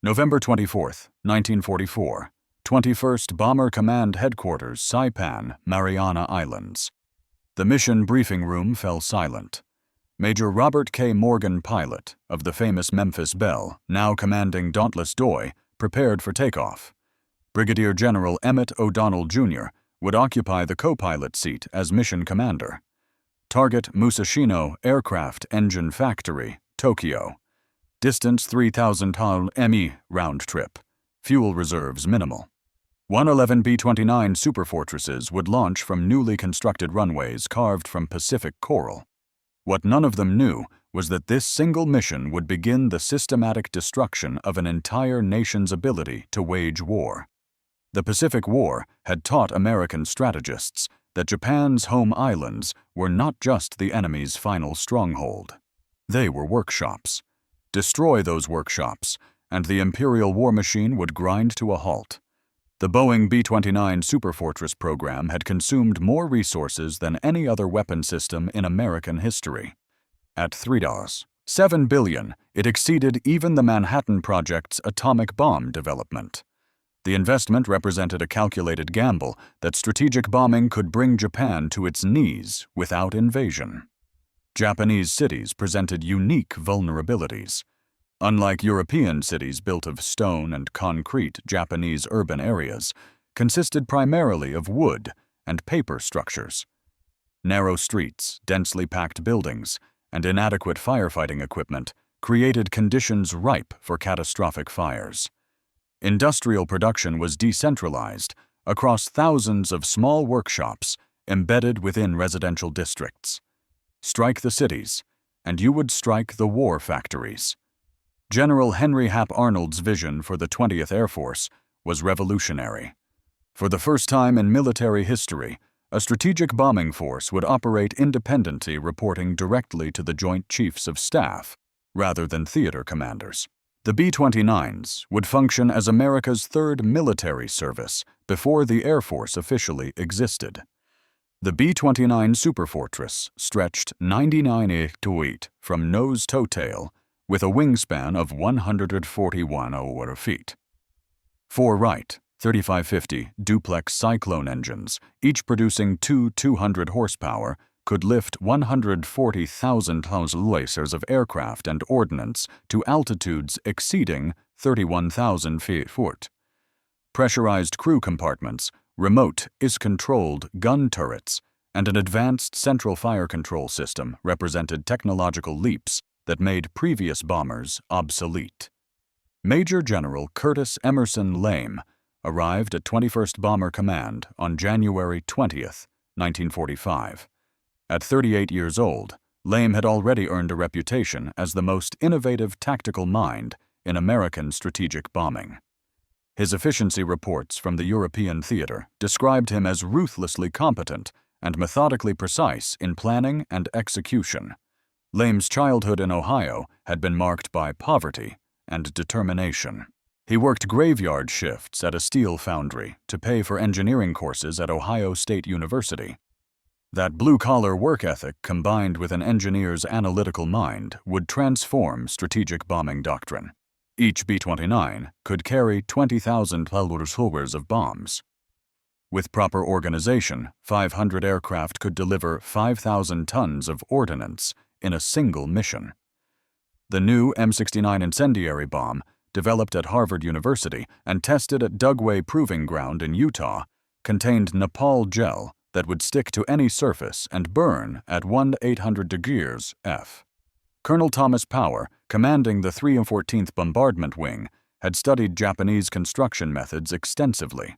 November 24, 1944. 21st Bomber Command Headquarters, Saipan, Mariana Islands. The mission briefing room fell silent. Major Robert K. Morgan, pilot of the famous Memphis Belle, now commanding Dauntless Doi, prepared for takeoff. Brigadier General Emmett O'Donnell, Jr. would occupy the co-pilot seat as mission commander. Target Musashino Aircraft Engine Factory, Tokyo. Distance 3,000 mi round trip. Fuel reserves minimal. 111 B-29 Superfortresses would launch from newly constructed runways carved from Pacific coral. What none of them knew was that this single mission would begin the systematic destruction of an entire nation's ability to wage war. The Pacific War had taught American strategists that Japan's home islands were not just the enemy's final stronghold. They were workshops. Destroy those workshops, and the Imperial war machine would grind to a halt. The Boeing B-29 Superfortress program had consumed more resources than any other weapon system in American history. At $3.7 billion, it exceeded even the Manhattan Project's atomic bomb development. The investment represented a calculated gamble that strategic bombing could bring Japan to its knees without invasion. Japanese cities presented unique vulnerabilities. Unlike European cities built of stone and concrete, Japanese urban areas consisted primarily of wood and paper structures. Narrow streets, densely packed buildings, and inadequate firefighting equipment created conditions ripe for catastrophic fires. Industrial production was decentralized across thousands of small workshops embedded within residential districts. Strike the cities, and you would strike the war factories. General Henry Hap Arnold's vision for the 20th Air Force was revolutionary. For the first time in military history, a strategic bombing force would operate independently, reporting directly to the Joint Chiefs of Staff, rather than theater commanders. The B-29s would function as America's third military service before the Air Force officially existed. The B-29 Superfortress stretched 99 feet from nose to tail, with a wingspan of 141 feet. 4 Wright 3550 duplex Cyclone engines, each producing two 200 horsepower, could lift 140,000 tons lasers of aircraft and ordnance to altitudes exceeding 31,000 feet. Pressurized crew compartments, remote IS-controlled gun turrets, and an advanced central fire control system represented technological leaps that made previous bombers obsolete. Major General Curtis Emerson Lame arrived at 21st Bomber Command on January 20, 1945. At 38 years old, Lame had already earned a reputation as the most innovative tactical mind in American strategic bombing. His efficiency reports from the European theater described him as ruthlessly competent and methodically precise in planning and execution. Lame's childhood in Ohio had been marked by poverty and determination. He worked graveyard shifts at a steel foundry to pay for engineering courses at Ohio State University. That blue-collar work ethic combined with an engineer's analytical mind would transform strategic bombing doctrine. Each B-29 could carry 20,000 kilograms of bombs. With proper organization, 500 aircraft could deliver 5,000 tons of ordnance in a single mission. The new M69 incendiary bomb, developed at Harvard University and tested at Dugway Proving Ground in Utah, contained napalm gel that would stick to any surface and burn at 1,800 degrees F. Colonel Thomas Power, commanding the 314th Bombardment Wing, had studied Japanese construction methods extensively.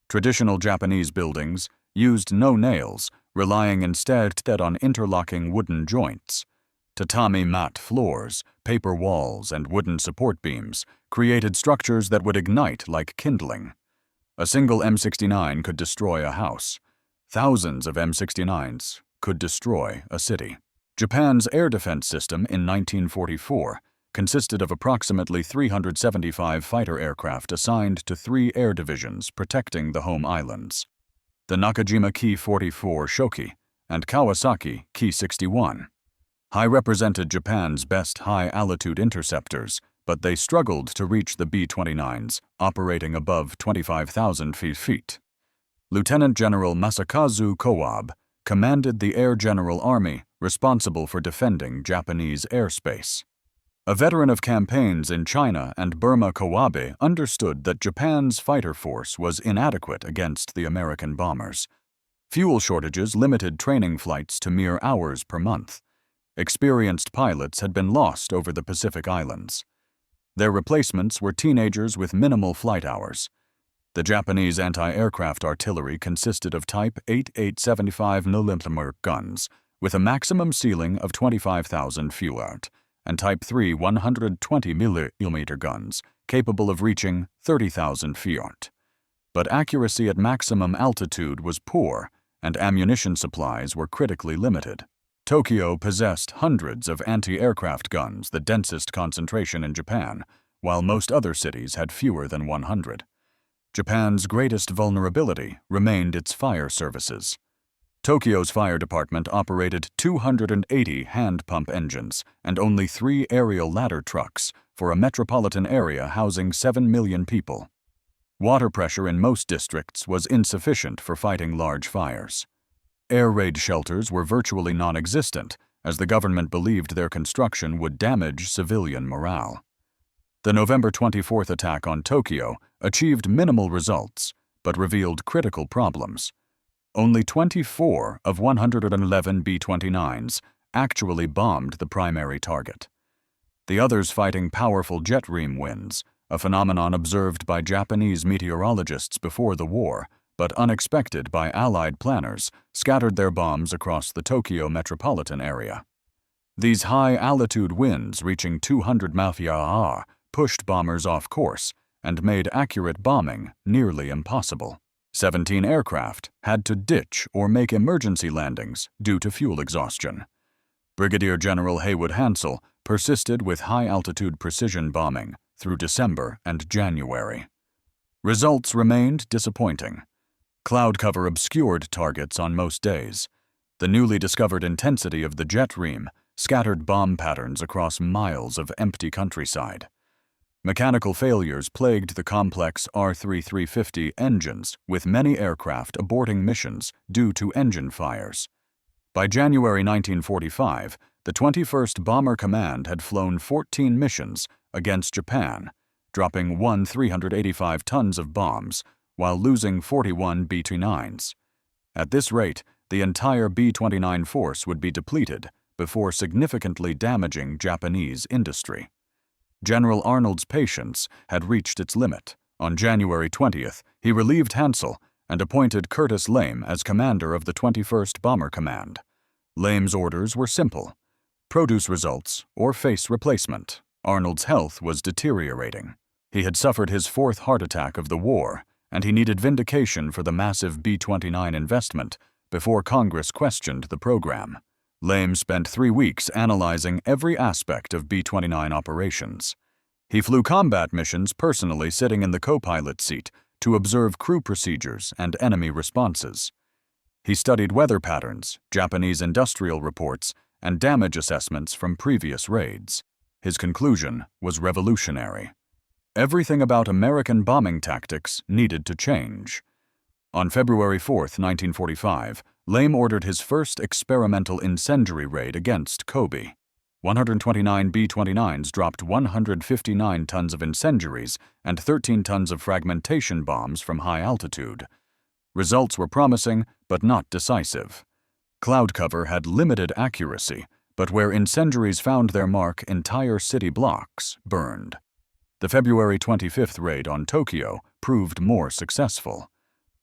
Traditional Japanese buildings used no nails, relying instead on interlocking wooden joints. Tatami mat floors, paper walls, and wooden support beams created structures that would ignite like kindling. A single M69 could destroy a house. Thousands of M69s could destroy a city. Japan's air defense system in 1944 consisted of approximately 375 fighter aircraft assigned to 3 air divisions protecting the home islands: the Nakajima Ki-44 Shoki and Kawasaki Ki-61. Represented Japan's best high-altitude interceptors, but they struggled to reach the B-29s, operating above 25,000 feet. Lieutenant General Masakazu Kawab commanded the Air General Army responsible for defending Japanese airspace. A veteran of campaigns in China and Burma, Kawabe understood that Japan's fighter force was inadequate against the American bombers. Fuel shortages limited training flights to mere hours per month. Experienced pilots had been lost over the Pacific Islands. Their replacements were teenagers with minimal flight hours. The Japanese anti-aircraft artillery consisted of Type 8875 mm guns, with a maximum ceiling of 25,000 feet, and Type 3 120 mm guns, capable of reaching 30,000 feet. But accuracy at maximum altitude was poor, and ammunition supplies were critically limited. Tokyo possessed hundreds of anti-aircraft guns, the densest concentration in Japan, while most other cities had fewer than 100. Japan's greatest vulnerability remained its fire services. Tokyo's fire department operated 280 hand pump engines and only 3 aerial ladder trucks for a metropolitan area housing 7 million people. Water pressure in most districts was insufficient for fighting large fires. Air raid shelters were virtually non-existent, as the government believed their construction would damage civilian morale. The November 24th attack on Tokyo achieved minimal results, but revealed critical problems. Only 24 of 111 B-29s actually bombed the primary target. The others fighting powerful jet stream winds, a phenomenon observed by Japanese meteorologists before the war, but unexpected by Allied planners, scattered their bombs across the Tokyo metropolitan area. These high-altitude winds reaching 200 mph pushed bombers off course and made accurate bombing nearly impossible. 17 aircraft had to ditch or make emergency landings due to fuel exhaustion. Brigadier General Haywood Hansell persisted with high-altitude precision bombing through December and January. Results remained disappointing. Cloud cover obscured targets on most days. The newly discovered intensity of the jet stream scattered bomb patterns across miles of empty countryside. Mechanical failures plagued the complex R-350 engines, with many aircraft aborting missions due to engine fires. By January 1945, the 21st Bomber Command had flown 14 missions against Japan, dropping 385 tons of bombs, while losing 41 B-29s. At this rate, the entire B-29 force would be depleted before significantly damaging Japanese industry. General Arnold's patience had reached its limit. On January 20th, he relieved Hansell and appointed Curtis Lame as commander of the 21st Bomber Command. Lame's orders were simple: produce results or face replacement. Arnold's health was deteriorating. He had suffered his 4th heart attack of the war, and he needed vindication for the massive B-29 investment before Congress questioned the program. Lame spent 3 weeks analyzing every aspect of B-29 operations. He flew combat missions personally, sitting in the co-pilot seat to observe crew procedures and enemy responses. He studied weather patterns, Japanese industrial reports, and damage assessments from previous raids. His conclusion was revolutionary. Everything about American bombing tactics needed to change. On February 4, 1945, Lame ordered his first experimental incendiary raid against Kobe. 129 B-29s dropped 159 tons of incendiaries and 13 tons of fragmentation bombs from high altitude. Results were promising, but not decisive. Cloud cover had limited accuracy, but where incendiaries found their mark, entire city blocks burned. The February 25th raid on Tokyo proved more successful.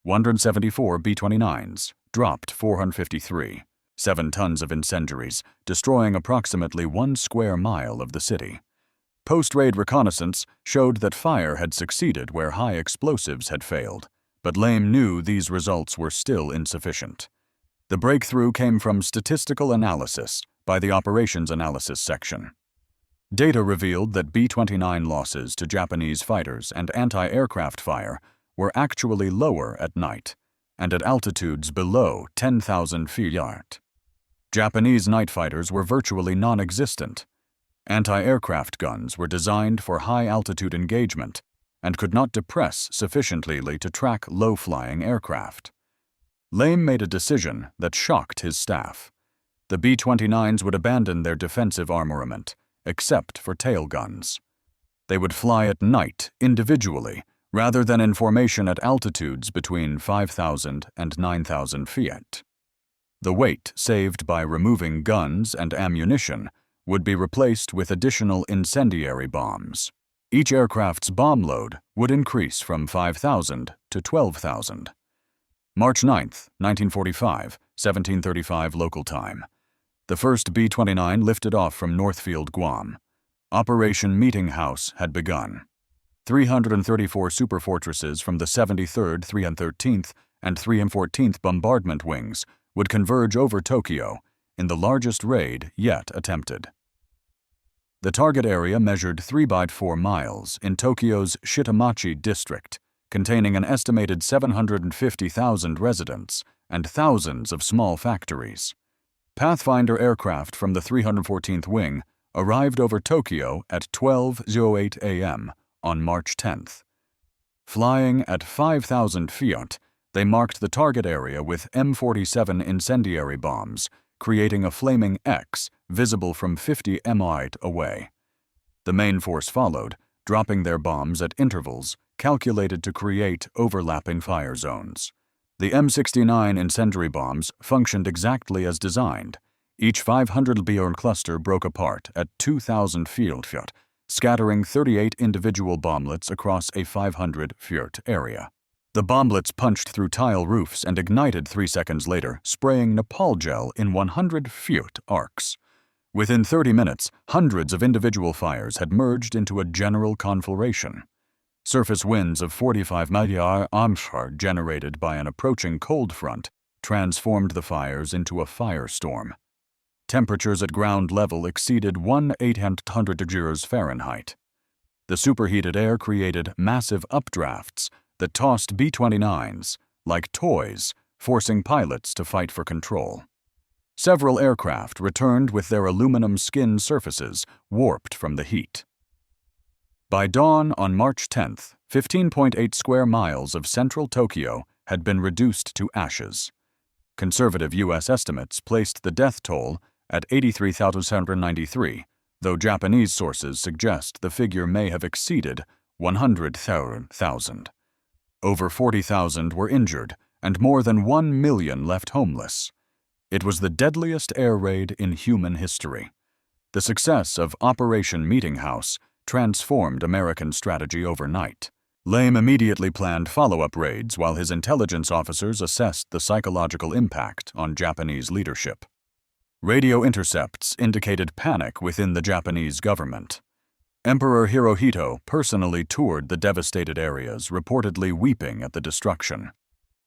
174 B-29s dropped 453, 7 tons of incendiaries, destroying approximately 1 square mile of the city. Post-raid reconnaissance showed that fire had succeeded where high explosives had failed, but Lame knew these results were still insufficient. The breakthrough came from statistical analysis by the Operations Analysis section. Data revealed that B-29 losses to Japanese fighters and anti-aircraft fire were actually lower at night and at altitudes below 10,000 feet. Japanese night fighters were virtually non-existent. Anti-aircraft guns were designed for high-altitude engagement and could not depress sufficiently to track low-flying aircraft. Lame made a decision that shocked his staff. The B-29s would abandon their defensive armament, except for tail guns. They would fly at night, individually, rather than in formation at altitudes between 5,000 and 9,000 feet. The weight saved by removing guns and ammunition would be replaced with additional incendiary bombs. Each aircraft's bomb load would increase from 5,000 to 12,000. March 9, 1945, 1735 local time. The first B-29 lifted off from Northfield, Guam. Operation Meeting House had begun. 334 Superfortresses from the 73rd, 313th, and 314th Bombardment Wings would converge over Tokyo in the largest raid yet attempted. The target area measured 3 by 4 miles in Tokyo's Shitamachi district, containing an estimated 750,000 residents and thousands of small factories. Pathfinder aircraft from the 314th Wing arrived over Tokyo at 12:08 a.m. on March 10th. Flying at 5,000 feet, they marked the target area with M47 incendiary bombs, creating a flaming X visible from 50 mi away. The main force followed, dropping their bombs at intervals calculated to create overlapping fire zones. The M69 incendiary bombs functioned exactly as designed. Each 500 lb cluster broke apart at 2,000 feet, scattering 38 individual bomblets across a 500 feet area. The bomblets punched through tile roofs and ignited 3 seconds later, spraying napalm gel in 100 feet arcs. Within 30 minutes, hundreds of individual fires had merged into a general conflagration. Surface winds of 45 mph generated by an approaching cold front transformed the fires into a firestorm. Temperatures at ground level exceeded 1,800 degrees Fahrenheit. The superheated air created massive updrafts that tossed B-29s like toys, forcing pilots to fight for control. Several aircraft returned with their aluminum skin surfaces warped from the heat. By dawn on March 10th, 15.8 square miles of central Tokyo had been reduced to ashes. Conservative U.S. estimates placed the death toll at 83,793, though Japanese sources suggest the figure may have exceeded 100,000. Over 40,000 were injured, and more than 1 million left homeless. It was the deadliest air raid in human history. The success of Operation Meeting House transformed American strategy overnight. Lame immediately planned follow-up raids while his intelligence officers assessed the psychological impact on Japanese leadership. Radio intercepts indicated panic within the Japanese government. Emperor Hirohito personally toured the devastated areas, reportedly weeping at the destruction.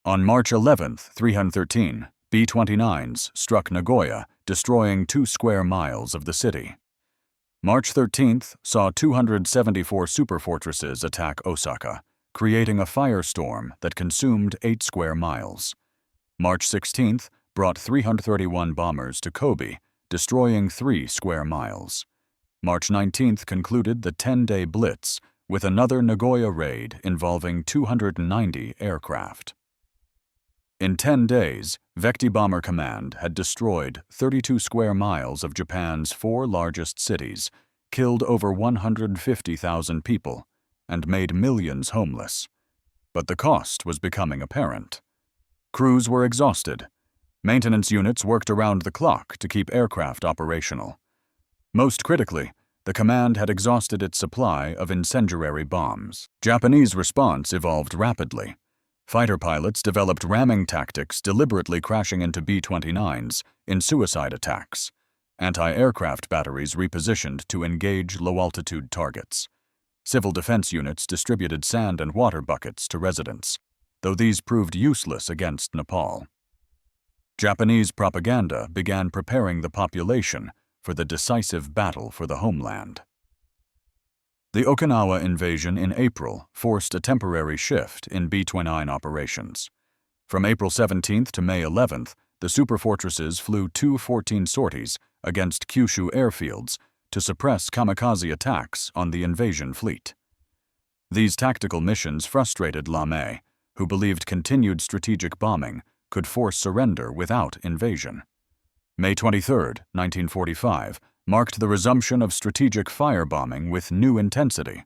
On March 11, 313, B-29s struck Nagoya, destroying 2 square miles of the city. March 13th saw 274 superfortresses attack Osaka, creating a firestorm that consumed 8 square miles. March 16th brought 331 bombers to Kobe, destroying 3 square miles. March 19th concluded the 10-day blitz with another Nagoya raid involving 290 aircraft. In 10 days, Vecti Bomber Command had destroyed 32 square miles of Japan's 4 largest cities, killed over 150,000 people, and made millions homeless. But the cost was becoming apparent. Crews were exhausted. Maintenance units worked around the clock to keep aircraft operational. Most critically, the command had exhausted its supply of incendiary bombs. Japanese response evolved rapidly. Fighter pilots developed ramming tactics, deliberately crashing into B-29s in suicide attacks. Anti-aircraft batteries repositioned to engage low-altitude targets. Civil defense units distributed sand and water buckets to residents, though these proved useless against napalm. Japanese propaganda began preparing the population for the decisive battle for the homeland. The Okinawa invasion in April forced a temporary shift in B-29 operations. From April 17th to May 11th, the superfortresses flew 2 14 sorties against Kyushu airfields to suppress kamikaze attacks on the invasion fleet. These tactical missions frustrated LeMay, who believed continued strategic bombing could force surrender without invasion. May 23, 1945, marked the resumption of strategic firebombing with new intensity.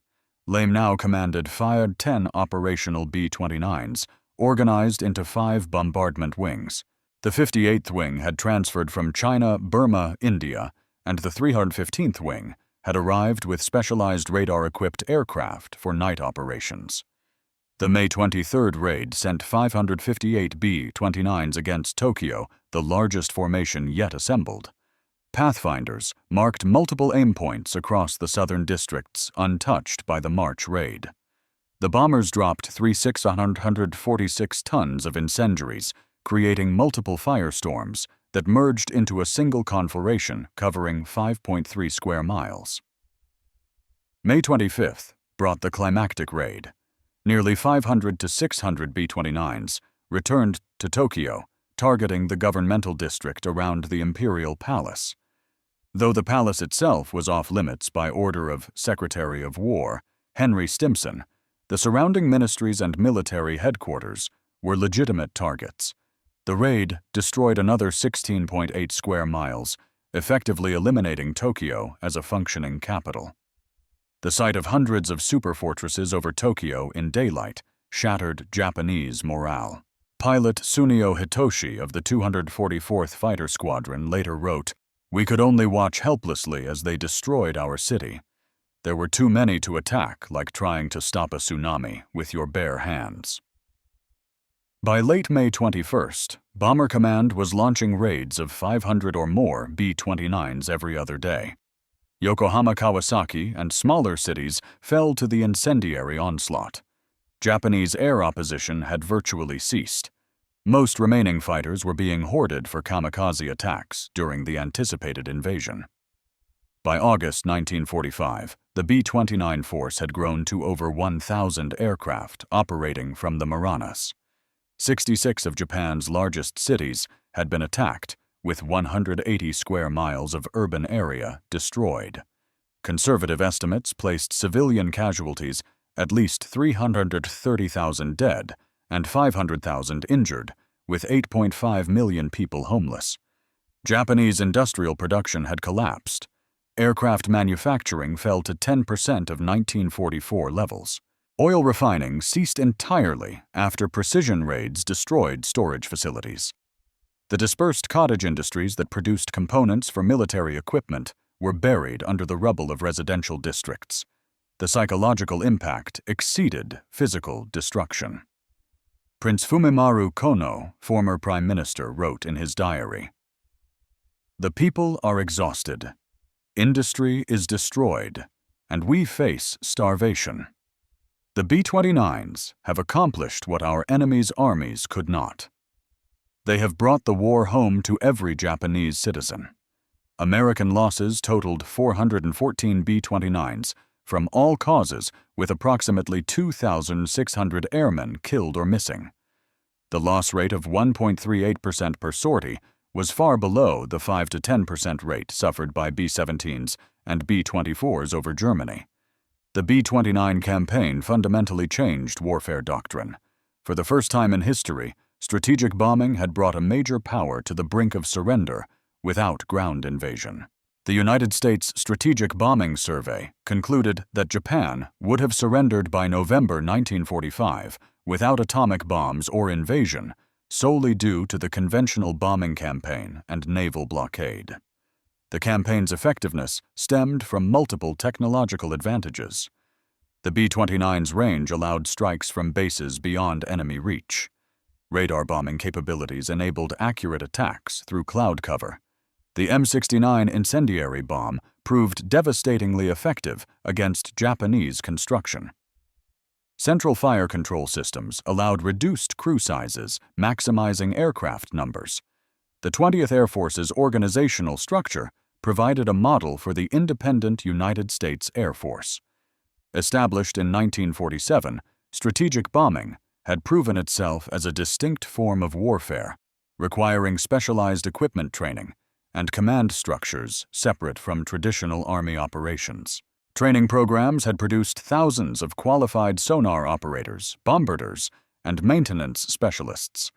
LeMay now commanded 10 operational B-29s, organized into 5 bombardment wings. The 58th Wing had transferred from China, Burma, India, and the 315th Wing had arrived with specialized radar-equipped aircraft for night operations. The May 23rd raid sent 558 B-29s against Tokyo, the largest formation yet assembled. Pathfinders marked multiple aim points across the southern districts untouched by the March raid. The bombers dropped 3,646 tons of incendiaries, creating multiple firestorms that merged into a single conflagration covering 5.3 square miles. May 25th brought the climactic raid. Nearly 500 to 600 B-29s returned to Tokyo, targeting the governmental district around the Imperial Palace. Though the palace itself was off-limits by order of Secretary of War Henry Stimson, the surrounding ministries and military headquarters were legitimate targets. The raid destroyed another 16.8 square miles, effectively eliminating Tokyo as a functioning capital. The sight of hundreds of superfortresses over Tokyo in daylight shattered Japanese morale. Pilot Tsuneo Hitoshi of the 244th Fighter Squadron later wrote, "We could only watch helplessly as they destroyed our city. There were too many to attack, like trying to stop a tsunami with your bare hands." By late May 21st, Bomber Command was launching raids of 500 or more B-29s every other day. Yokohama, Kawasaki, and smaller cities fell to the incendiary onslaught. Japanese air opposition had virtually ceased. Most remaining fighters were being hoarded for kamikaze attacks during the anticipated invasion. By August 1945, the B-29 force had grown to over 1,000 aircraft operating from the Marianas. 66 of Japan's largest cities had been attacked, with 180 square miles of urban area destroyed. Conservative estimates placed civilian casualties at least 330,000 dead and 500,000 injured, with 8.5 million people homeless. Japanese industrial production had collapsed. Aircraft manufacturing fell to 10% of 1944 levels. Oil refining ceased entirely after precision raids destroyed storage facilities. The dispersed cottage industries that produced components for military equipment were buried under the rubble of residential districts. The psychological impact exceeded physical destruction. Prince Fumemaru Kono, former prime minister, wrote in his diary, "The people are exhausted. Industry is destroyed, and we face starvation. The B-29s have accomplished what our enemies' armies could not. They have brought the war home to every Japanese citizen. American losses totaled 414 B-29s from all causes, with approximately 2,600 airmen killed or missing. The loss rate of 1.38% per sortie was far below the 5 to 10% rate suffered by B-17s and B-24s over Germany. The B-29 campaign fundamentally changed warfare doctrine. For the first time in history, strategic bombing had brought a major power to the brink of surrender without ground invasion. The United States Strategic Bombing Survey concluded that Japan would have surrendered by November 1945 without atomic bombs or invasion, solely due to the conventional bombing campaign and naval blockade. The campaign's effectiveness stemmed from multiple technological advantages. The B-29's range allowed strikes from bases beyond enemy reach. Radar bombing capabilities enabled accurate attacks through cloud cover. The M69 incendiary bomb proved devastatingly effective against Japanese construction. Central fire control systems allowed reduced crew sizes, maximizing aircraft numbers. The 20th Air Force's organizational structure provided a model for the independent United States Air Force. Established in 1947, strategic bombing had proven itself as a distinct form of warfare, requiring specialized equipment training and command structures separate from traditional Army operations. Training programs had produced thousands of qualified sonar operators, bombarders, and maintenance specialists.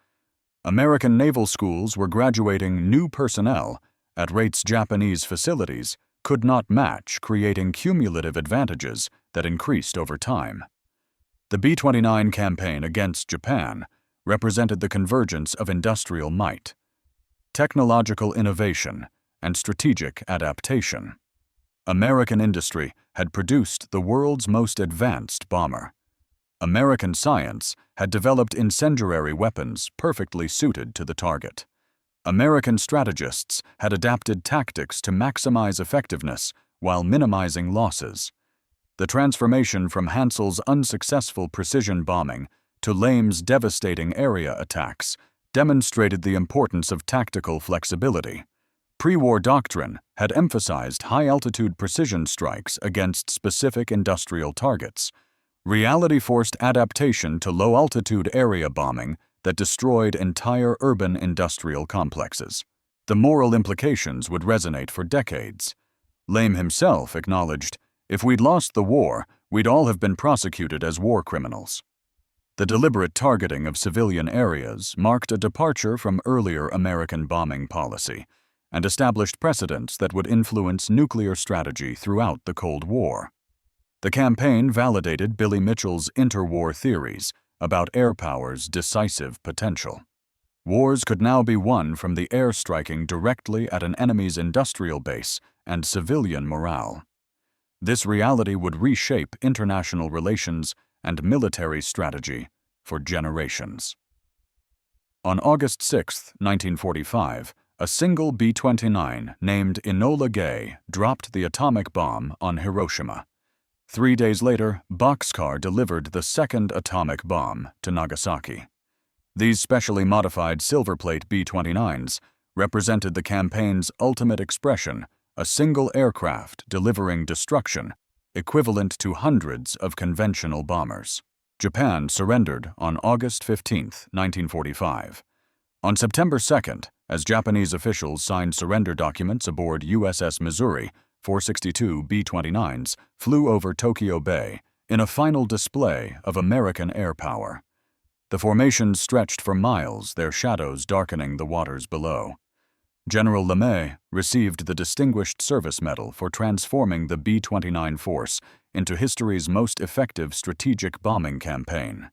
American naval schools were graduating new personnel at rates Japanese facilities could not match, creating cumulative advantages that increased over time. The B-29 campaign against Japan represented the convergence of industrial might, technological innovation, and strategic adaptation. American industry had produced the world's most advanced bomber. American science had developed incendiary weapons perfectly suited to the target. American strategists had adapted tactics to maximize effectiveness while minimizing losses. The transformation from Hansel's unsuccessful precision bombing to Lame's devastating area attacks demonstrated the importance of tactical flexibility. Pre-war doctrine had emphasized high-altitude precision strikes against specific industrial targets. Reality forced adaptation to low-altitude area bombing that destroyed entire urban industrial complexes. The moral implications would resonate for decades. Lame himself acknowledged, "If we'd lost the war, we'd all have been prosecuted as war criminals." The deliberate targeting of civilian areas marked a departure from earlier American bombing policy and established precedents that would influence nuclear strategy throughout the Cold War. The campaign validated Billy Mitchell's interwar theories about air power's decisive potential. Wars could now be won from the air striking directly at an enemy's industrial base and civilian morale. This reality would reshape international relations and military strategy for generations. On August 6, 1945, a single B-29 named Enola Gay dropped the atomic bomb on Hiroshima. 3 days later, Boxcar delivered the second atomic bomb to Nagasaki. These specially modified silverplate B-29s represented the campaign's ultimate expression, a single aircraft delivering destruction equivalent to hundreds of conventional bombers. Japan surrendered on August 15, 1945. On September 2nd, as Japanese officials signed surrender documents aboard USS Missouri, 462 B-29s flew over Tokyo Bay in a final display of American air power. The formations stretched for miles, their shadows darkening the waters below. General LeMay received the Distinguished Service Medal for transforming the B-29 force into history's most effective strategic bombing campaign.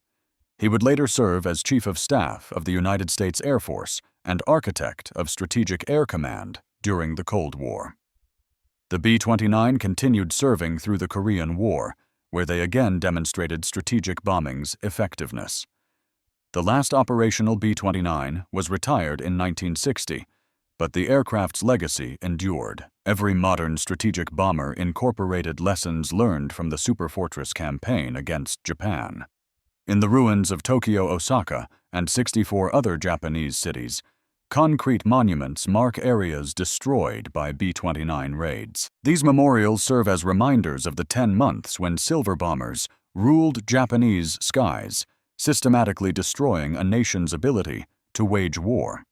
He would later serve as Chief of Staff of the United States Air Force and architect of Strategic Air Command during the Cold War. The B-29 continued serving through the Korean War, where they again demonstrated strategic bombing's effectiveness. The last operational B-29 was retired in 1960, but the aircraft's legacy endured. Every modern strategic bomber incorporated lessons learned from the Superfortress campaign against Japan. In the ruins of Tokyo, Osaka, and 64 other Japanese cities, concrete monuments mark areas destroyed by B-29 raids. These memorials serve as reminders of the 10 months when silver bombers ruled Japanese skies, systematically destroying a nation's ability to wage war.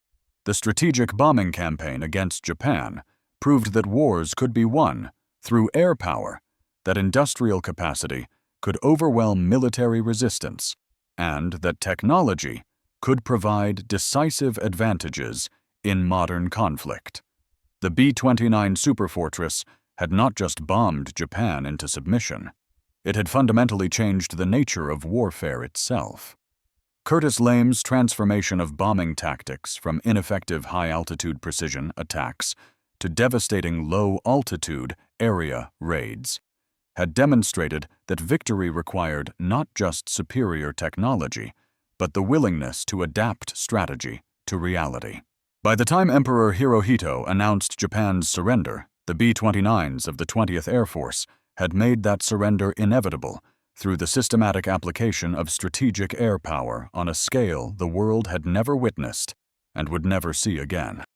The strategic bombing campaign against Japan proved that wars could be won through air power, that industrial capacity could overwhelm military resistance, and that technology could provide decisive advantages in modern conflict. The B-29 Superfortress had not just bombed Japan into submission, it had fundamentally changed the nature of warfare itself. Curtis Lame's transformation of bombing tactics from ineffective high-altitude precision attacks to devastating low-altitude area raids had demonstrated that victory required not just superior technology, but the willingness to adapt strategy to reality. By the time Emperor Hirohito announced Japan's surrender, the B-29s of the 20th Air Force had made that surrender inevitable through the systematic application of strategic air power on a scale the world had never witnessed and would never see again.